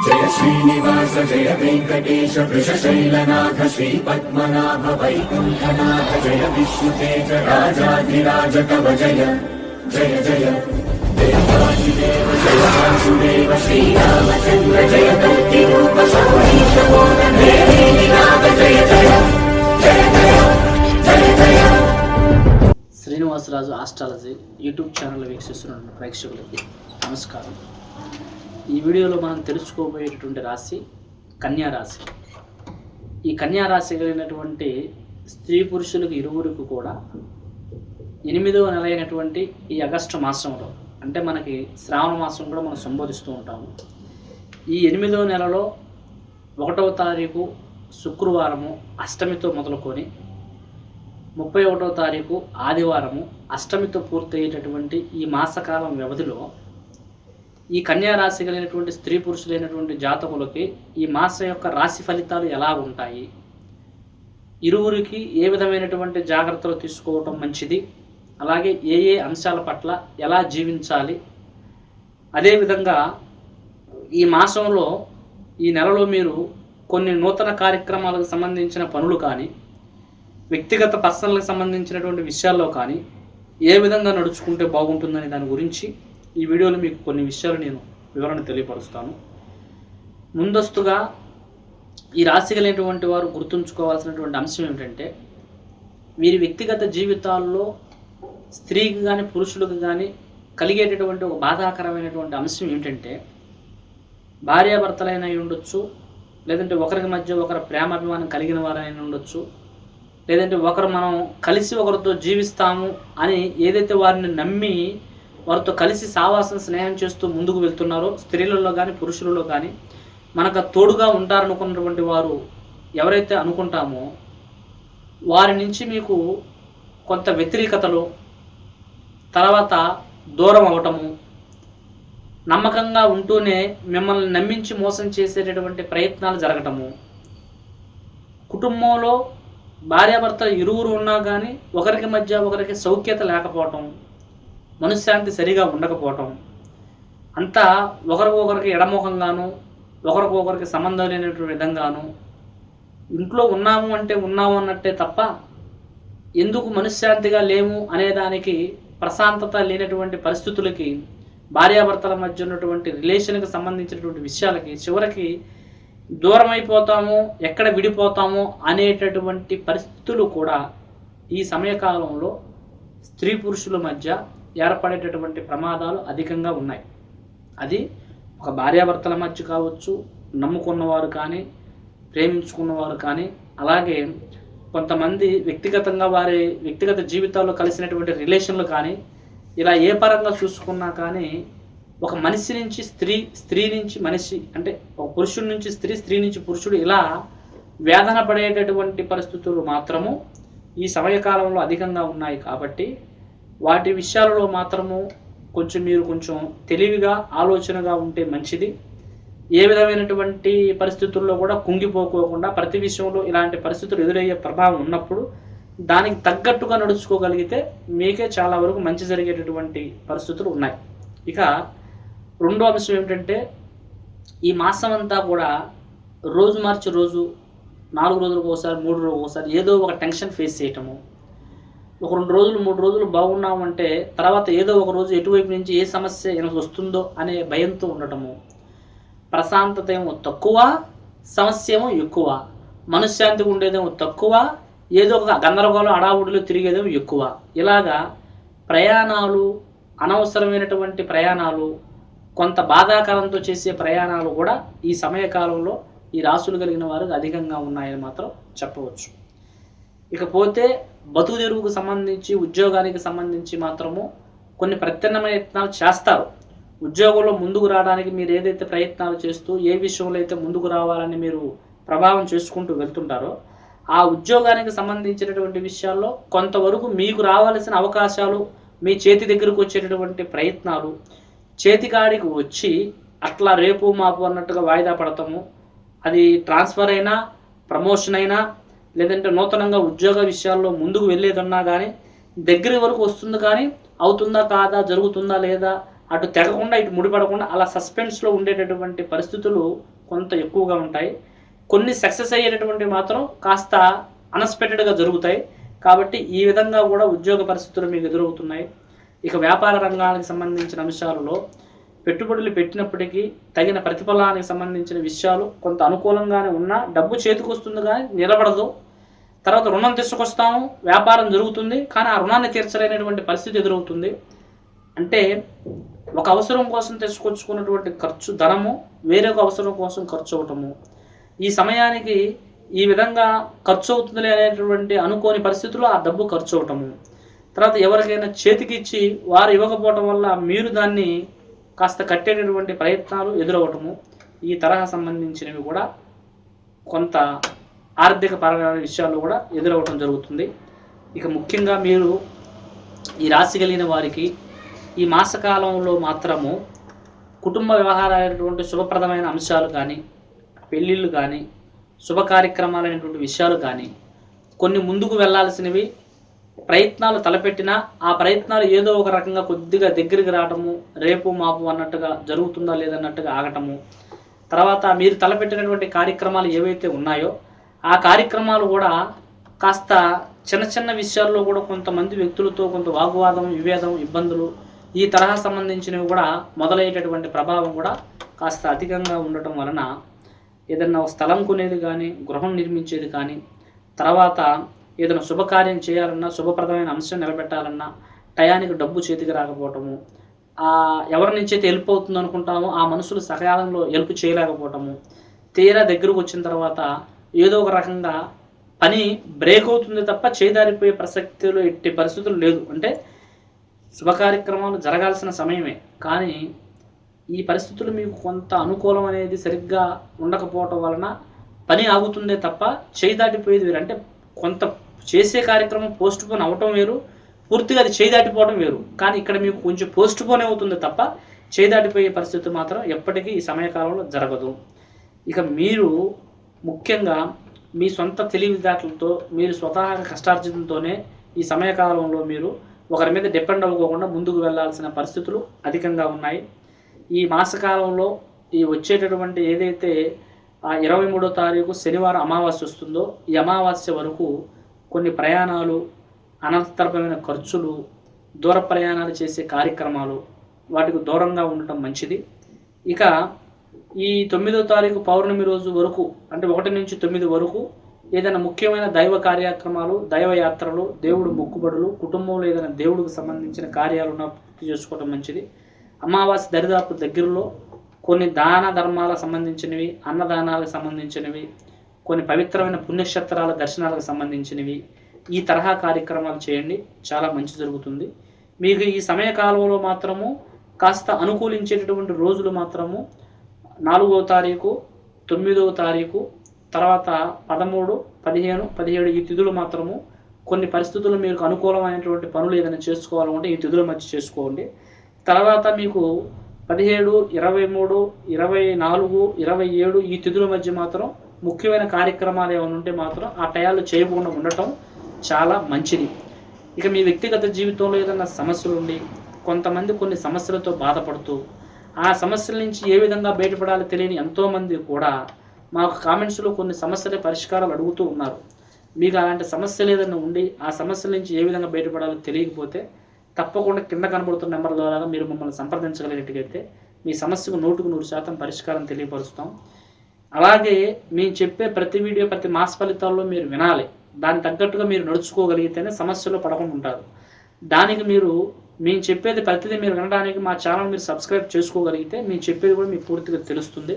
जय श्रीनिवास जय वेंकटेश वृषशैलनाथ श्रीपद्मनाभ वैकुण्ठनाथ जय विष्णुतेज राजाधिराज कव जय जय जय देवादिदेव जय वासुदेव श्रीरामचन्द्र जय कल्किरूप शौरीश मोदनाथ जय जय जय जय जय जय। శ్రీనివాసరాజు ఆస్ట్రాలజీ యూట్యూబ్ ఛానల్ వీక్షిస్తున్న ప్రేక్షకులకి నమస్కారం. ఈ వీడియోలో మనం తెలుసుకోబోయేటటువంటి రాశి కన్యా రాశి. ఈ కన్యా రాశి కలిగినటువంటి స్త్రీ పురుషులకు ఇరువురికి కూడా 8వ నెల అయినటువంటి ఈ ఆగస్టు మాసంలో, అంటే మనకి శ్రావణ మాసం కూడా మనం సంబోధిస్తూ ఉంటాము. ఈ 8వ నెలలో 1వ తారీఖు శుక్రవారము అష్టమితో మొదలుకొని 31వ తారీఖు ఆదివారము అష్టమితో పూర్తయ్యేటటువంటి ఈ మాసకాలం వ్యవధిలో ఈ కన్యా రాశి కలిగినటువంటి స్త్రీ పురుషులైనటువంటి జాతకులకి ఈ మాసం యొక్క రాశి ఫలితాలు ఎలా ఉంటాయి, ఇరువురికి ఏ విధమైనటువంటి జాగ్రత్తలు తీసుకోవటం మంచిది, అలాగే ఏ ఏ అంశాల పట్ల ఎలా జీవించాలి, అదేవిధంగా ఈ మాసంలో ఈ నెలలో మీరు కొన్ని నూతన కార్యక్రమాలకు సంబంధించిన పనులు కానీ, వ్యక్తిగత పర్సనల్కి సంబంధించినటువంటి విషయాల్లో కానీ ఏ విధంగా నడుచుకుంటే బాగుంటుందని దాని గురించి ఈ వీడియోలో మీకు కొన్ని విషయాలు నేను వివరణ తెలియపరుస్తాను. ముందస్తుగా ఈ రాశి కలిగినటువంటి వారు గుర్తుంచుకోవాల్సినటువంటి అంశం ఏమిటంటే, వీరి వ్యక్తిగత జీవితాల్లో స్త్రీకి కానీ పురుషులకు కానీ కలిగేటటువంటి ఒక బాధాకరమైనటువంటి అంశం ఏమిటంటే, భార్యాభర్తలైనా ఉండొచ్చు, లేదంటే ఒకరికి మధ్య ఒకరి ప్రేమాభిమానం కలిగిన వారైనా ఉండొచ్చు, లేదంటే ఒకరు మనం కలిసి ఒకరితో జీవిస్తాము అని ఏదైతే వారిని నమ్మి వారితో కలిసి సావాసం స్నేహం చేస్తూ ముందుకు వెళ్తున్నారో, స్త్రీలలో కానీ పురుషులలో కానీ మనకు తోడుగా ఉంటారనుకున్నటువంటి వారు ఎవరైతే అనుకుంటామో వారి నుంచి మీకు కొంత వ్యతిరేకతలు, తర్వాత దూరం అవ్వటము, నమ్మకంగా ఉంటూనే మిమ్మల్ని నమ్మించి మోసం చేసేటటువంటి ప్రయత్నాలు జరగటము, కుటుంబంలో భార్యాభర్తలు ఇరువురు ఉన్నా కానీ ఒకరికి మధ్య ఒకరికి సౌఖ్యత లేకపోవటం, మనశ్శాంతి సరిగా ఉండకపోవటం, అంతా ఒకరికొకరికి ఎడముఖంగాను ఒకరికొకరికి సంబంధం లేనటువంటి విధంగాను, ఇంట్లో ఉన్నాము అంటే ఉన్నాము అన్నట్టే తప్ప ఎందుకు మనశ్శాంతిగా లేము అనేదానికి ప్రశాంతత లేనటువంటి పరిస్థితులకి, భార్యాభర్తల మధ్య ఉన్నటువంటి రిలేషన్కి సంబంధించినటువంటి విషయాలకి చివరికి దూరం అయిపోతాము, ఎక్కడ విడిపోతాము అనేటటువంటి పరిస్థితులు కూడా ఈ సమయకాలంలో స్త్రీ పురుషుల మధ్య ఏర్పడేటటువంటి ప్రమాదాలు అధికంగా ఉన్నాయి. అది ఒక భార్యాభర్తల మధ్య కావచ్చు, నమ్ముకున్నవారు కానీ, ప్రేమించుకున్నవారు కానీ, అలాగే కొంతమంది వ్యక్తిగతంగా వారి వ్యక్తిగత జీవితాల్లో కలిసినటువంటి రిలేషన్లు కానీ, ఇలా ఏ పరంగా చూసుకున్నా కానీ ఒక మనిషి నుంచి స్త్రీ, స్త్రీ నుంచి మనిషి, అంటే ఒక పురుషుడి నుంచి స్త్రీ, స్త్రీ నుంచి పురుషుడు, ఇలా వేదన పడేటటువంటి పరిస్థితులు మాత్రము ఈ సమయకాలంలో అధికంగా ఉన్నాయి. కాబట్టి వాటి విషయాలలో మాత్రము మీరు కొంచెం తెలివిగా ఆలోచనగా ఉంటే మంచిది. ఏ విధమైనటువంటి పరిస్థితుల్లో కూడా కుంగిపోకోకుండా ప్రతి విషయంలో ఇలాంటి పరిస్థితులు ఎదురయ్యే ప్రభావం ఉన్నప్పుడు దానికి తగ్గట్టుగా నడుచుకోగలిగితే మీకే చాలా వరకు మంచి జరిగేటటువంటి పరిస్థితులు ఉన్నాయి. ఇక రెండో అంశం ఏమిటంటే, ఈ మాసం అంతా కూడా రోజు మార్చి రోజు 4 రోజులకు ఒకసారి 3 రోజులకు ఒకసారి ఏదో ఒక టెన్షన్ ఫేస్ చేయటము, ఒక 2 రోజులు 3 రోజులు బాగున్నామంటే తర్వాత ఏదో ఒక రోజు ఎటువైపు నుంచి ఏ సమస్య వస్తుందో అనే భయంతో ఉండటము, ప్రశాంతత ఏమో తక్కువ, సమస్య ఏమో ఎక్కువ, మనశ్శాంతిగా ఉండేదేమో తక్కువ, ఏదో ఒక గందరగోళం అడావుడిలో తిరిగేదేమో ఎక్కువ. ఇలాగా ప్రయాణాలు, అనవసరమైనటువంటి ప్రయాణాలు, కొంత బాధాకరంతో చేసే ప్రయాణాలు కూడా ఈ సమయకాలంలో ఈ రాశులు కలిగిన వారికి అధికంగా ఉన్నాయని మాత్రం చెప్పవచ్చు. ఇకపోతే బతుకు తెరువుకు సంబంధించి, ఉద్యోగానికి సంబంధించి మాత్రము కొన్ని ప్రయత్నాలు చేస్తారు. ఉద్యోగంలో ముందుకు రావడానికి మీరు ఏదైతే ప్రయత్నాలు చేస్తూ ఏ విషయంలో అయితే ముందుకు రావాలని మీరు ప్రభావం చేసుకుంటూ వెళ్తుంటారో ఆ ఉద్యోగానికి సంబంధించినటువంటి విషయాల్లో కొంతవరకు మీకు రావాల్సిన అవకాశాలు మీ చేతి దగ్గరకు వచ్చేటటువంటి ప్రయత్నాలు చేతికాడికి వచ్చి అట్లా రేపు మాపు అన్నట్టుగా వాయిదా పడతాము. అది ట్రాన్స్ఫర్ అయినా, ప్రమోషన్ అయినా, లేదంటే నూతనంగా ఉద్యోగ విషయాల్లో ముందుకు వెళ్ళేదన్నా కానీ దగ్గర వరకు వస్తుంది, కానీ అవుతుందా కాదా, జరుగుతుందా లేదా అటు తెగకుండా ఇటు ముడిపడకుండా అలా సస్పెన్స్లో ఉండేటటువంటి పరిస్థితులు కొంత ఎక్కువగా ఉంటాయి. కొన్ని సక్సెస్ అయ్యేటటువంటి మాత్రం కాస్త అన్ఎక్స్పెక్టెడ్గా జరుగుతాయి. కాబట్టి ఈ విధంగా కూడా ఉద్యోగ పరిస్థితులు మీకు ఎదురవుతున్నాయి. ఇక వ్యాపార రంగానికి సంబంధించిన అంశాలలో పెట్టుబడులు పెట్టినప్పటికీ తగిన ప్రతిఫలానికి సంబంధించిన విషయాలు కొంత అనుకూలంగానే ఉన్నా డబ్బు చేతికి వస్తుంది కానీ నిలబడదు. తర్వాత రుణం తీసుకొస్తాము, వ్యాపారం జరుగుతుంది, కానీ ఆ రుణాన్ని తీర్చలేనటువంటి పరిస్థితి ఎదురవుతుంది. అంటే ఒక అవసరం కోసం తెచ్చుకొచ్చుకున్నటువంటి ఖర్చు ధనము వేరొక అవసరం కోసం ఖర్చు అవటము, ఈ సమయానికి ఈ విధంగా ఖర్చు అవుతుంది అనేటువంటి అనుకోని పరిస్థితుల్లో ఆ డబ్బు ఖర్చు అవటము, తర్వాత ఎవరికైనా చేతికి ఇచ్చి వారు ఇవ్వకపోవటం వల్ల మీరు దాన్ని కాస్త కట్టేటటువంటి ప్రయత్నాలు ఎదురవటము, ఈ తరహా సంబంధించినవి కూడా కొంత ఆర్థిక పరమైన విషయాలు కూడా ఎదురవటం జరుగుతుంది. ఇక ముఖ్యంగా మీరు ఈ రాశి కలిగిన వారికి ఈ మాసకాలంలో మాత్రము కుటుంబ వ్యవహారాలైనటువంటి శుభప్రదమైన అంశాలు కానీ, పెళ్ళిళ్ళు కానీ, శుభ కార్యక్రమాలైనటువంటి విషయాలు కానీ, కొన్ని ముందుకు వెళ్ళాల్సినవి ప్రయత్నాలు తలపెట్టినా ఆ ప్రయత్నాలు ఏదో ఒక రకంగా కొద్దిగా దగ్గరికి రావటము, రేపు మాపు అన్నట్టుగా జరుగుతుందా లేదన్నట్టుగా ఆగటము, తర్వాత మీరు తలపెట్టినటువంటి కార్యక్రమాలు ఏవైతే ఉన్నాయో ఆ కార్యక్రమాలు కూడా కాస్త చిన్న చిన్న విషయాల్లో కూడా కొంతమంది వ్యక్తులతో కొంత వాగ్వాదం, విభేదం, ఇబ్బందులు ఈ తరహా సంబంధించినవి కూడా మొదలయ్యేటటువంటి ప్రభావం కూడా కాస్త అధికంగా ఉండటం వలన ఏదైనా స్థలం కొనేది కానీ, గృహం నిర్మించేది కానీ, తర్వాత ఏదైనా శుభకార్యం చేయాలన్నా, శుభప్రదమైన అంశం నిలబెట్టాలన్నా టయానికి డబ్బు చేతికి రాకపోవటము, ఎవరి నుంచి అయితే హెల్ప్ అవుతుంది అనుకుంటామో ఆ మనుషులు సకాలంలో హెల్ప్ చేయలేకపోవటము, తీరా దగ్గరకు వచ్చిన తర్వాత ఏదో ఒక రకంగా పని బ్రేక్ అవుతుంది తప్ప చేదారిపోయే ప్రసక్తులు ఎట్టి పరిస్థితులు లేదు. అంటే శుభకార్యక్రమాలు జరగాల్సిన సమయమే, కానీ ఈ పరిస్థితులు మీకు కొంత అనుకూలం అనేది సరిగ్గా ఉండకపోవటం వలన పని ఆగుతుందే తప్ప చేదాటిపోయేది వేరు. అంటే కొంత చేసే కార్యక్రమం పోస్ట్ పోన్ అవ్వటం వేరు, పూర్తిగా అది చేదాటిపోవడం వేరు. కానీ ఇక్కడ మీకు కొంచెం పోస్ట్ పోన్ అవుతుంది తప్ప చేదాటిపోయే పరిస్థితి మాత్రం ఎప్పటికీ ఈ సమయకాలంలో జరగదు. ఇక మీరు ముఖ్యంగా మీ సొంత తెలివితేటలతో, మీరు స్వతహాగా కష్టార్జితంతోనే ఈ సమయకాలంలో మీరు ఒకరి మీద డిపెండ్ అవ్వకుండా ముందుకు వెళ్ళాల్సిన పరిస్థితులు అధికంగా ఉన్నాయి. ఈ మాసకాలంలో ఈ వచ్చేటటువంటి ఏదైతే 23వ తారీఖు శనివారం అమావాస్య వస్తుందో ఈ అమావాస్య వరకు కొన్ని ప్రయాణాలు, అనంతరమైన ఖర్చులు, దూర ప్రయాణాలు చేసే కార్యక్రమాలు వాటికి దూరంగా ఉండటం మంచిది. ఇక ఈ 9వ తారీఖు పౌర్ణమి రోజు వరకు, అంటే 1 నుంచి 9 వరకు ఏదైనా ముఖ్యమైన దైవ కార్యక్రమాలు, దైవయాత్రలు, దేవుడు మొక్కుబడులు, కుటుంబంలో ఏదైనా దేవుడికి సంబంధించిన కార్యాలు పూర్తి చేసుకోవడం మంచిది. అమావాస్య దరిదాపు దగ్గరలో కొన్ని దాన ధర్మాలకు సంబంధించినవి, అన్నదానాలకు సంబంధించినవి, కొన్ని పవిత్రమైన పుణ్యక్షేత్రాల దర్శనాలకు సంబంధించినవి ఈ తరహా కార్యక్రమాలు చేయండి, చాలా మంచి జరుగుతుంది. మీకు ఈ సమయకాలంలో మాత్రము కాస్త అనుకూలించేటటువంటి రోజులు మాత్రము 4వ తారీఖు, 9వ తారీఖు, తర్వాత 13, 15, 17 ఈ తిథులు మాత్రము కొన్ని పరిస్థితులు మీకు అనుకూలమైనటువంటి పనులు ఏదైనా చేసుకోవాలంటే ఈ తిథుల మధ్య చేసుకోండి. తర్వాత మీకు 17, 23, 24, 27 ఈ తిథుల మధ్య మాత్రం ముఖ్యమైన కార్యక్రమాలు ఏమైనా ఉంటే మాత్రం ఆ టయాలు చేయకుండా ఉండటం చాలా మంచిది. ఇక మీ వ్యక్తిగత జీవితంలో ఏదైనా సమస్యలు ఉండి కొంతమంది కొన్ని సమస్యలతో బాధపడుతూ ఆ సమస్యల నుంచి ఏ విధంగా బయటపడాలో తెలియని ఎంతోమంది కూడా మాకు కామెంట్స్లో కొన్ని సమస్యల పరిష్కారాలు అడుగుతూ ఉన్నారు. మీకు అలాంటి సమస్యలు ఏదైనా ఉండి ఆ సమస్యల నుంచి ఏ విధంగా బయటపడాలో తెలియకపోతే తప్పకుండా కింద కనబడుతున్న నెంబర్ ద్వారా మీరు మమ్మల్ని సంప్రదించగలిగినట్టయితే మీ సమస్యకు 100% పరిష్కారం తెలియపరుస్తాం. అలాగే మేము చెప్పే ప్రతి వీడియో, ప్రతి మాస ఫలితాల్లో మీరు వినాలి. దానికి తగ్గట్టుగా మీరు నడుచుకోగలిగితేనే సమస్యలో పడకుండా ఉంటారు. దానికి మేము చెప్పేది ప్రతిదీ మీరు వినడానికి మా ఛానల్ మీరు సబ్స్క్రైబ్ చేసుకోగలిగితే మేము చెప్పేది కూడా మీకు పూర్తిగా తెలుస్తుంది.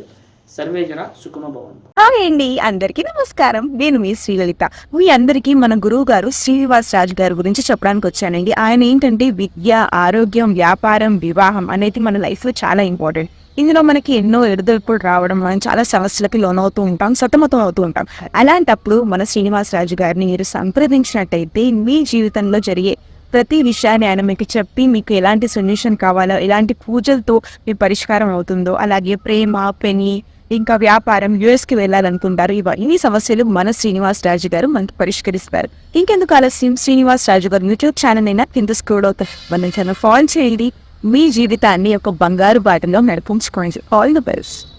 సర్వేజన సుఖనో భవంతు. హాయ్ అండి, అందరికీ నమస్కారం. నేను మీ శ్రీలలిత. మీ అందరికీ మన గురువు గారు శ్రీనివాస్ రాజు గారి గురించి చెప్పడానికి వచ్చానండి. ఆయన ఏంటంటే విద్య, ఆరోగ్యం, వ్యాపారం, వివాహం అనేది మన లైఫ్లో చాలా ఇంపార్టెంట్. ఇందులో మనకి ఎన్నో ఎదురుదొడుపులు రావడం, మనం చాలా సమస్యలకి లోనవుతూ ఉంటాం, సతమతం అవుతూ ఉంటాం. అలాంటప్పుడు మన శ్రీనివాస్ రాజు గారిని మీరు సంప్రదించినట్టయితే మీ జీవితంలో జరిగే ప్రతి విషయాన్ని ఆయన మీకు చెప్పి మీకు ఎలాంటి సొల్యూషన్ కావాలో, ఎలాంటి పూజలతో మీ పరిష్కారం అవుతుందో, అలాగే ప్రేమ, పెని, ఇంకా వ్యాపారం, యుఎస్కి వెళ్ళాలనుకుంటారు, ఇవన్నీ సమస్యలు మన శ్రీనివాస్ రాజు గారు మనకు పరిష్కరిస్తారు. ఇంకెందుకు ఆలస్యం, శ్రీనివాస్ రాజు గారు యూట్యూబ్ ఛానల్ అయినా కింద స్క్రోల్ అవుతారు, మన ఛానల్ ఫాలో చేయండి. మీ జీవితాన్ని ఒక బంగారు బాటలో నడిపించుకోండి. All the best.